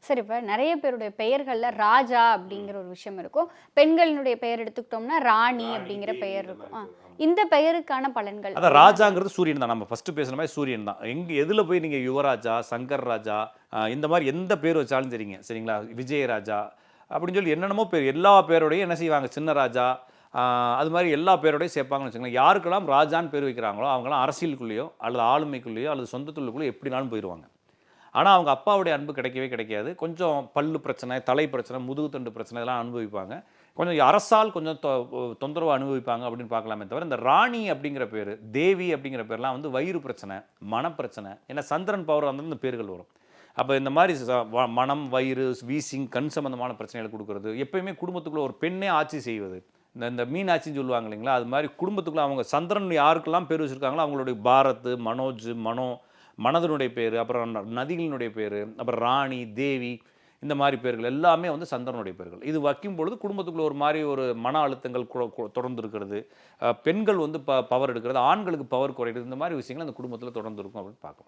சரி, இப்ப நெறைய பேருடைய பெயர்கள்ல ராஜா அப்படிங்கிற ஒரு விஷயம் இருக்கும். பெண்களினுடைய பெயர் எடுத்துக்கிட்டோம்னா, ராணி ராணி, அப்படிங்கிற தேவி பெயர் இந்த இருக்கும். மாரி பேர். ஆமா. இந்த பெயருக்கான பலன்கள் அதான் அப்படின்னா என்ன? ராஜாங்கிறது சூரியன் தான். நம்ம ஃபர்ஸ்ட்டு பேசுன மாரி சூரியன் தான். எதுல போய் நீங்க யுவராஜா, சங்கர் ராஜா, இந்த மாரி எந்த பேர் வச்சாலும் சரிங்க. சரிங்களா? விஜயராஜா அப்படின்னு சொல்லி என்னென்னமோ பேர். எல்லா பேரோடையும் என்ன செய்வாங்க? சின்ன ராஜா, அது மாரி எல்லா பேரோடையும் சேர்ப்பாங்கன்னு வச்சுக்கோங்களேன். யாருக்கெல்லாம் ராஜான்னு பேர் வைக்கிறாங்களோ, அவங்கலாம் அரசியலுக்குள்ளேயோ, அல்லது ஆளுமைக்குள்ளேயோ, அல்லது சொந்த தொழிலுக்குள்ளேயோ எப்படினாலும் போயிருவாங்க. ஆனா, அவங்க அப்பாவுடைய அன்பு கிடைக்கவே கிடைக்காது. கொஞ்சம் பல்லு பிரச்சனை, தலை பிரச்சனை, முதுகு தண்டு பிரச்சனை இதெல்லாம் அனுபவிப்பாங்க. கொஞ்சம் அரசால் கொஞ்சம் தொந்தரவு அனுபவிப்பாங்க அப்படின்னு பார்க்கலாமே தவிர, இந்த ராணி அப்படிங்கிற பேரு, தேவி அப்படிங்கிற பேர்லாம் வந்து வயிறு பிரச்சனை, மனப்பிரச்சனை. ஏன்னா சந்திரன் பவர் வந்து இந்த பேர்கள் வரும். அப்ப இந்த மாரி மனம், வயிறு, வீசிங், கண் சம்பந்தமான பிரச்சனைகள குடுக்குறது. எப்பயுமே குடும்பத்துக்குள்ள ஒரு பெண்ணே ஆட்சி செய்வது. இந்த இந்த மீனாட்சின்னு சொல்லுவாங்க இல்லைங்களா? அது மாரி குடும்பத்துக்குள்ள அவங்க சந்திரன் யாருக்கெல்லாம் பேர் வச்சிருக்காங்களோ, அவங்களுடைய பாரத், மனோஜ், மனோ, மனதனுடைய பேரு, அப்புறம் நதிகளினுடைய பேரு, அப்புறம் ராணி, தேவி இந்த மாரி பேர்கள் எல்லாமே வந்து சந்திரனுடைய பேர்கள். இது வைக்கும்பொழுது குடும்பத்துக்குள்ள ஒரு மாரி ஒரு மன அழுத்தங்கள் தொடர்ந்து இருக்கிறது. பெண்கள் வந்து பவர் எடுக்கிறது, ஆண்களுக்கு பவர் குறையிறது. இந்த மாரி விஷயங்கள் அந்த குடும்பத்தில தொடர்ந்து இருக்கும் அப்படின்னு பார்க்கலாம்.